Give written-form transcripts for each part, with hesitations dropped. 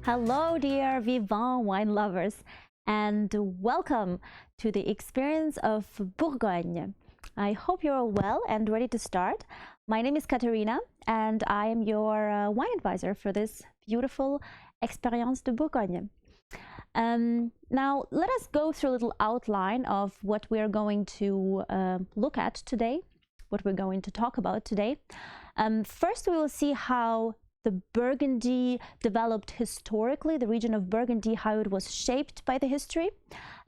Hello, dear Vivant wine lovers, and welcome to the experience of Bourgogne. I hope you're all well and ready to start. My name is Katerina, and I am your wine advisor for this beautiful Expérience de Bourgogne. Now, let us go through a little outline of what we're going to look at today, what we're going to talk about today. First, we will see how the Burgundy developed historically, the region of Burgundy, how it was shaped by the history.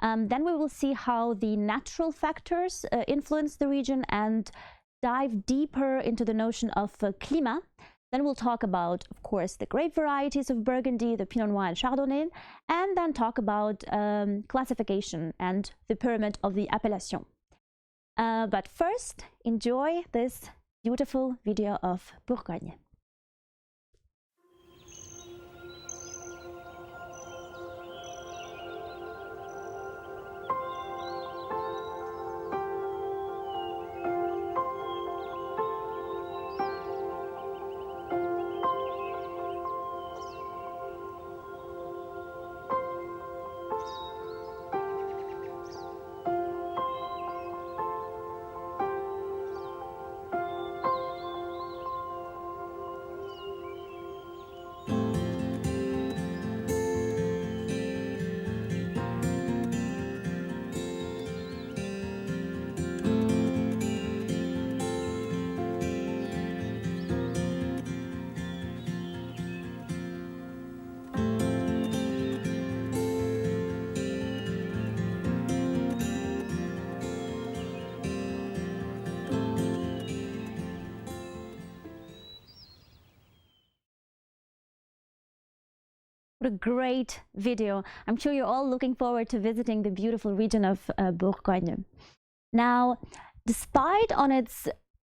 Then we will see how the natural factors influence the region and dive deeper into the notion of climat. Then we'll talk about, of course, the grape varieties of Burgundy, the Pinot Noir and Chardonnay, and then talk about classification and the pyramid of the appellation. But first, enjoy this beautiful video of Bourgogne. What a great video. I'm sure you're all looking forward to visiting the beautiful region of Bourgogne. Now, despite on its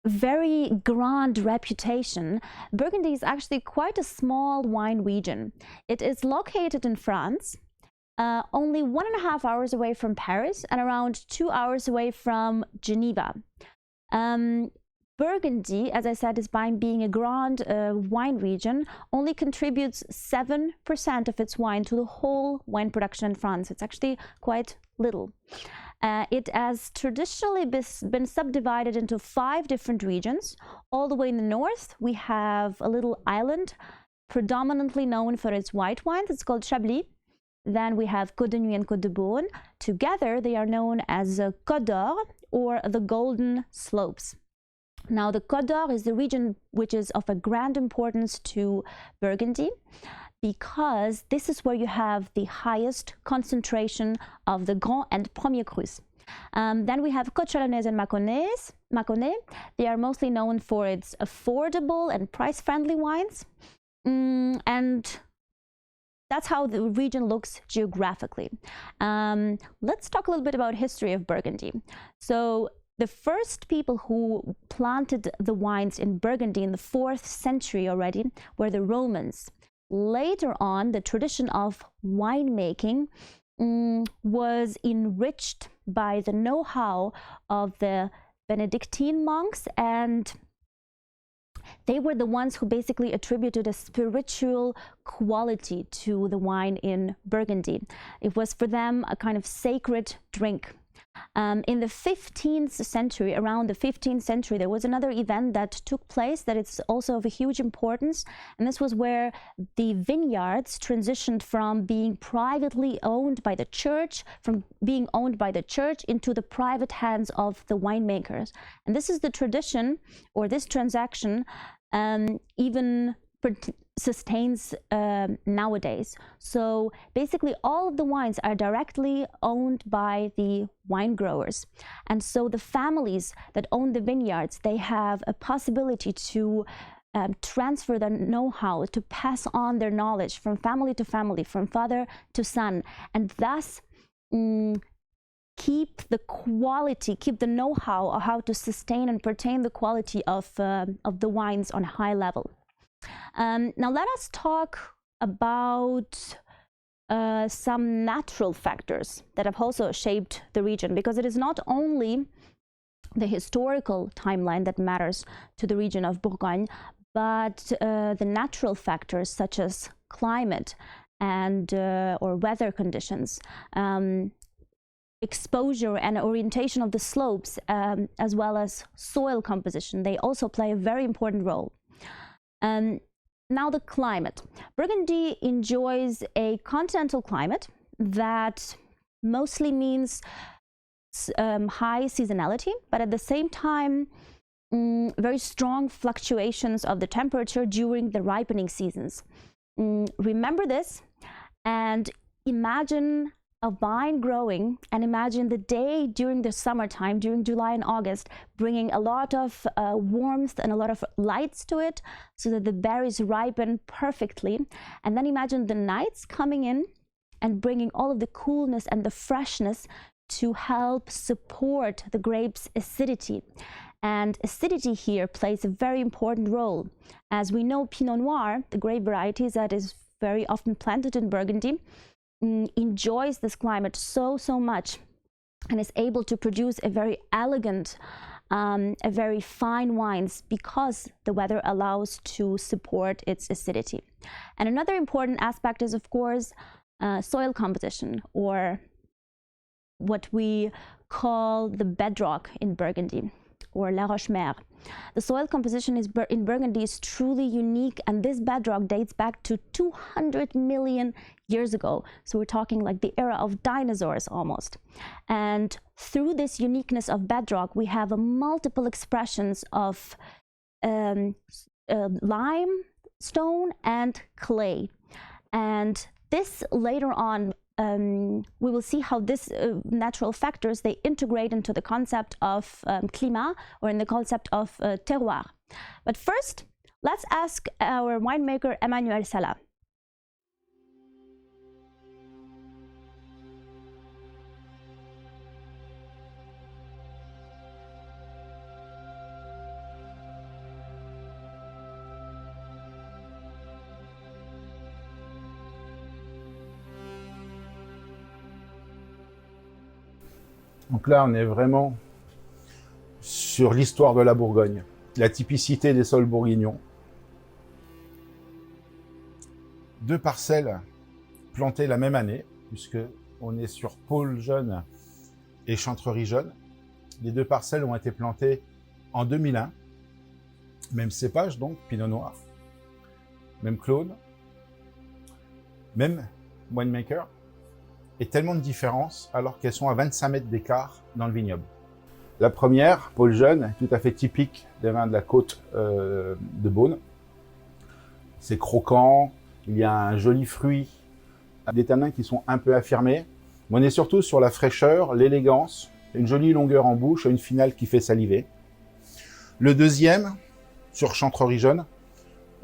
very grand reputation, Burgundy is actually quite a small wine region. It is located in France, only 1.5 hours away from Paris and around 2 hours away from Geneva. Burgundy, as I said, is by being a grand wine region, only contributes 7% of its wine to the whole wine production in France. It's actually quite little. It has traditionally been subdivided into 5 different regions. All the way in the north, we have a little island predominantly known for its white wines. It's called Chablis. Then we have Côte de Nuit and Côte de Beaune. Together, they are known as Côte d'Or or the Golden Slopes. Now, the Côte d'Or is the region which is of a grand importance to Burgundy because this is where you have the highest concentration of the Grand and Premier Crus. Then we have Côte Chalonnaise and Mâconnais. They are mostly known for its affordable and price-friendly wines. And that's how the region looks geographically. Let's talk a little bit about history of Burgundy. So, the first people who planted the wines in Burgundy in the 4th century already were the Romans. Later on, the tradition of winemaking was enriched by the know-how of the Benedictine monks, and they were the ones who basically attributed a spiritual quality to the wine in Burgundy. It was for them a kind of sacred drink. In the 15th century, around the 15th century, there was another event that took place that is also of a huge importance, and this was where the vineyards transitioned from being privately owned by the church, into the private hands of the winemakers. And this is the tradition, or this transaction, even sustains nowadays. So basically all of the wines are directly owned by the wine growers, and so the families that own the vineyards, they have a possibility to transfer their know-how, to pass on their knowledge from family to family, from father to son, and thus keep the know-how of how to sustain and pertain the quality of the wines on a high level. Now let us talk about some natural factors that have also shaped the region, because it is not only the historical timeline that matters to the region of Bourgogne, but the natural factors such as climate and or weather conditions, exposure and orientation of the slopes, as well as soil composition. They also play a very important role. Now the climate. Burgundy enjoys a continental climate that mostly means high seasonality, but at the same time very strong fluctuations of the temperature during the ripening seasons. Remember this and imagine a vine growing, and imagine the day during the summertime, during July and August, bringing a lot of warmth and a lot of lights to it so that the berries ripen perfectly. And then imagine the nights coming in and bringing all of the coolness and the freshness to help support the grape's acidity. And acidity here plays a very important role. As we know, Pinot Noir, the grape variety that is very often planted in Burgundy, enjoys this climate so much and is able to produce a very elegant, a very fine wines because the weather allows to support its acidity. And another important aspect is, of course, soil composition, or what we call the bedrock in Burgundy, or La Roche-Mère. The soil composition in Burgundy is truly unique, and this bedrock dates back to 200 million years ago. So we're talking like the era of dinosaurs almost. And through this uniqueness of bedrock, we have multiple expressions of limestone and clay. And this later on, we will see how this natural factors, they integrate into the concept of climat, or in the concept of terroir. But first, let's ask our winemaker Emmanuel Sala. Donc là, on est vraiment sur l'histoire de la Bourgogne, la typicité des sols bourguignons. 2 parcelles plantées la même année, puisque on est sur Pôle jaune et Chantrerie jaune. Les 2 parcelles ont été plantées en 2001. Même cépage, donc, Pinot Noir. Même clone. Même winemaker. Et tellement de différences alors qu'elles sont à 25 mètres d'écart dans le vignoble. La première, Pôle jaune, tout à fait typique des vins de la côte de Beaune. C'est croquant, il y a un joli fruit, des tanins qui sont un peu affirmés. Mais on est surtout sur la fraîcheur, l'élégance, une jolie longueur en bouche et une finale qui fait saliver. Le deuxième, sur Chantrerie jaune,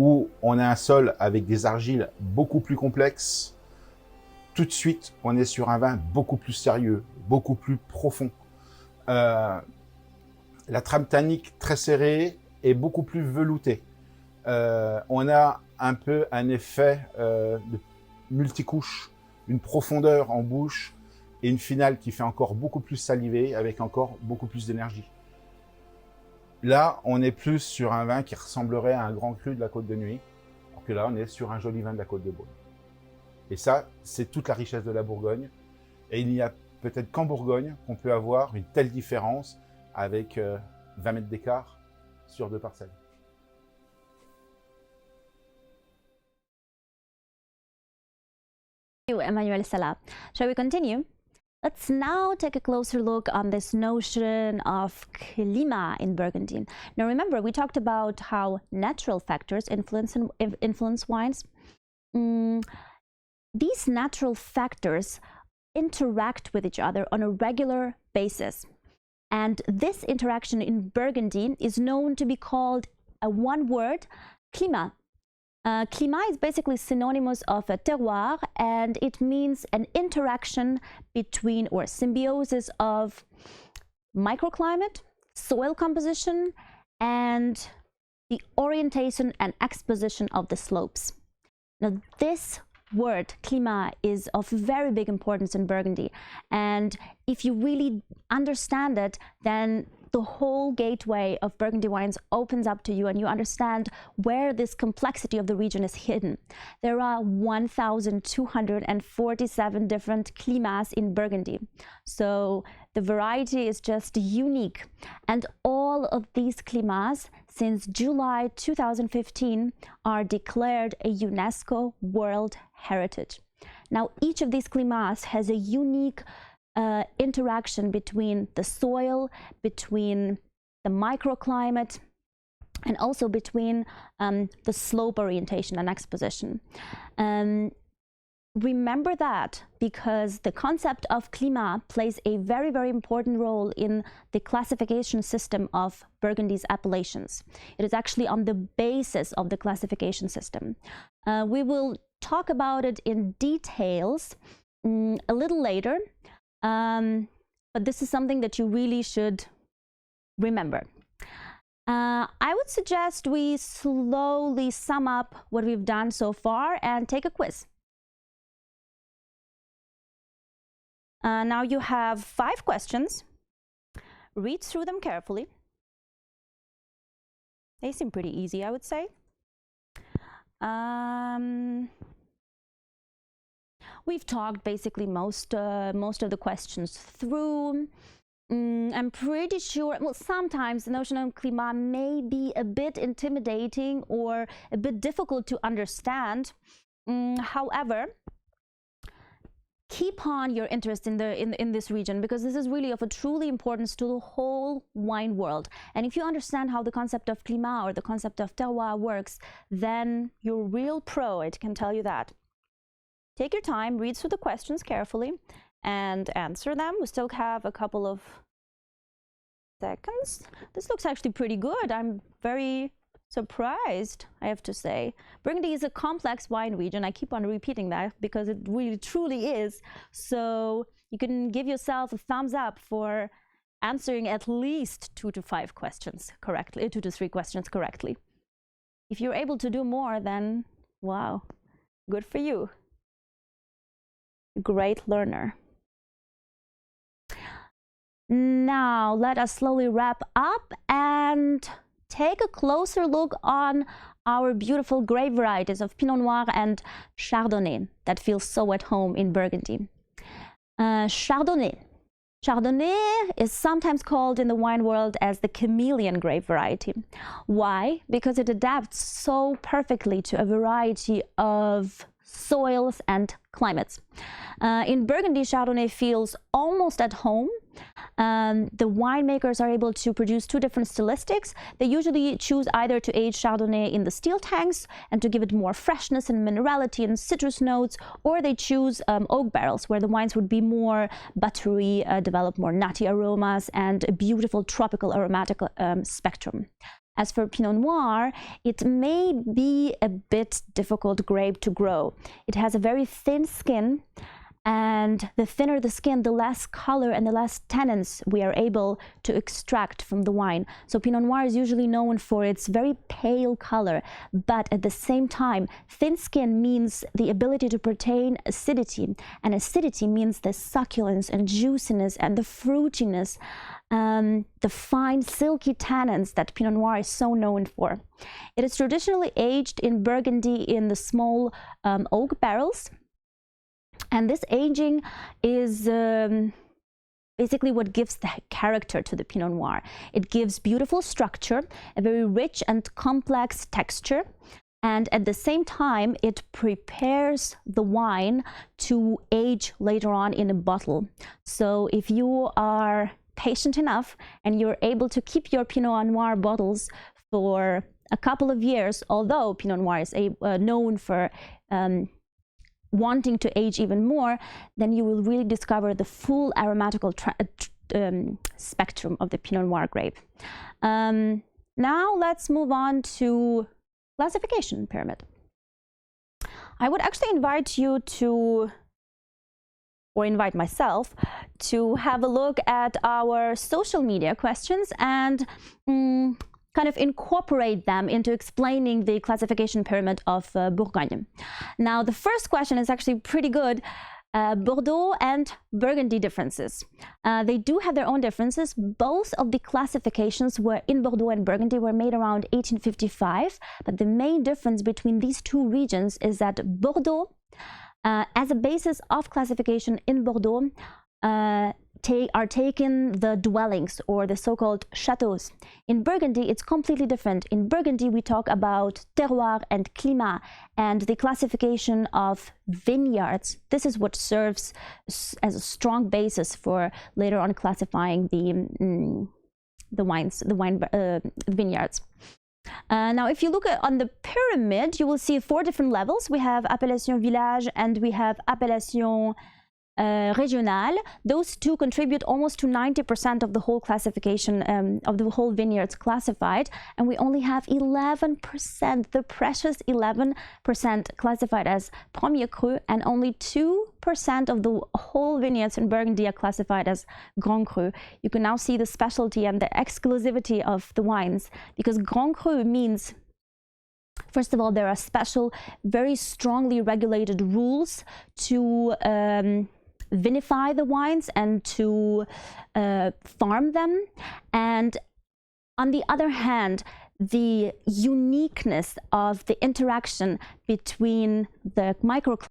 où on a un sol avec des argiles beaucoup plus complexes. Tout de suite, on est sur un vin beaucoup plus sérieux, beaucoup plus profond. La trame tannique très serrée et beaucoup plus veloutée. On a un peu un effet de multicouche, une profondeur en bouche et une finale qui fait encore beaucoup plus saliver avec encore beaucoup plus d'énergie. Là, on est plus sur un vin qui ressemblerait à un grand cru de la Côte de Nuit, alors que là, on est sur un joli vin de la Côte de Beaune. Et ça, c'est toute la richesse de la Bourgogne. Et il n'y a peut-être qu'en Bourgogne qu'on peut avoir une telle différence avec 20 mètres d'écart sur 2 parcelles. Thank you, Emmanuel Sala. Shall we continue? Let's now take a closer look on this notion of climat in Burgundy. Now remember, we talked about how natural factors influence wines. These natural factors interact with each other on a regular basis. And this interaction in Burgundy is known to be called a one word, climat. Climat is basically synonymous of a terroir, and it means an interaction between, or symbiosis of, microclimate, soil composition, and the orientation and exposition of the slopes. Now this word, climat, is of very big importance in Burgundy, and if you really understand it, then the whole gateway of Burgundy wines opens up to you, and you understand where this complexity of the region is hidden. There are 1,247 different climats in Burgundy. So the variety is just unique. And all of these climats, since July 2015, are declared a UNESCO World Heritage. Now, each of these climats has a unique interaction between the soil, between the microclimate, and also between the slope orientation and exposition. Remember that, because the concept of climat plays a very, very important role in the classification system of Burgundy's appellations. It is actually on the basis of the classification system. We will talk about it in details a little later, but this is something that you really should remember. I would suggest we slowly sum up what we've done so far and take a quiz. Now you have 5 questions. Read through them carefully. They seem pretty easy, I would say. We've talked basically most of the questions through. I'm pretty sure, well, sometimes the notion of climat may be a bit intimidating or a bit difficult to understand. However, keep on your interest in this region, because this is really of a truly importance to the whole wine world. And if you understand how the concept of climat or the concept of terroir works, then you're a real pro, I can tell you that. Take your time, read through the questions carefully, and answer them. We still have a couple of seconds. This looks actually pretty good. I'm very surprised, I have to say. Burgundy is a complex wine region. I keep on repeating that because it really truly is. So you can give yourself a thumbs up for answering at least 2 to 5 questions correctly, 2 to 3 questions correctly. If you're able to do more, then wow, good for you. Great learner. Now let us slowly wrap up and take a closer look on our beautiful grape varieties of Pinot Noir and Chardonnay that feel so at home in Burgundy. Chardonnay. Chardonnay is sometimes called in the wine world as the chameleon grape variety. Why? Because it adapts so perfectly to a variety of soils and climates. In Burgundy, Chardonnay feels almost at home. The winemakers are able to produce 2 different stylistics. They usually choose either to age Chardonnay in the steel tanks and to give it more freshness and minerality and citrus notes, or they choose oak barrels, where the wines would be more buttery, develop more nutty aromas and a beautiful tropical aromatic spectrum. As for Pinot Noir, it may be a bit difficult grape to grow. It has a very thin skin, and the thinner the skin, the less color and the less tannins we are able to extract from the wine. So Pinot Noir is usually known for its very pale color, but at the same time, thin skin means the ability to retain acidity, and acidity means the succulence and juiciness and the fruitiness, the fine silky tannins that Pinot Noir is so known for. It is traditionally aged in Burgundy in the small oak barrels. And this aging is basically what gives the character to the Pinot Noir. It gives beautiful structure, a very rich and complex texture, and at the same time, it prepares the wine to age later on in a bottle. So if you are patient enough and you're able to keep your Pinot Noir bottles for a couple of years, although Pinot Noir is known for wanting to age even more, then you will really discover the full aromatical spectrum of the Pinot Noir grape. Now let's move on to classification pyramid. I would actually invite you to, or invite myself, to have a look at our social media questions and kind of incorporate them into explaining the classification pyramid of Bourgogne. Now, the first question is actually pretty good. Bordeaux and Burgundy differences. They do have their own differences. Both of the classifications were in Bordeaux and Burgundy were made around 1855, but the main difference between these two regions is that Bordeaux, as a basis of classification in Bordeaux, are taken the dwellings or the so-called chateaux. In Burgundy, it's completely different. In Burgundy, we talk about terroir and climat and the classification of vineyards. This is what serves as a strong basis for later on classifying the wine vineyards. Now, if you look on the pyramid, you will see 4 different levels. We have appellation village and we have appellation régional. Those two contribute almost to 90% of the whole classification of the whole vineyards classified, and we only have 11%, the precious 11% classified as Premier Cru, and only 2% of the whole vineyards in Burgundy are classified as Grand Cru. You can now see the specialty and the exclusivity of the wines, because Grand Cru means, first of all, there are special, very strongly regulated rules to vinify the wines and to farm them. And on the other hand, the uniqueness of the interaction between the microclimate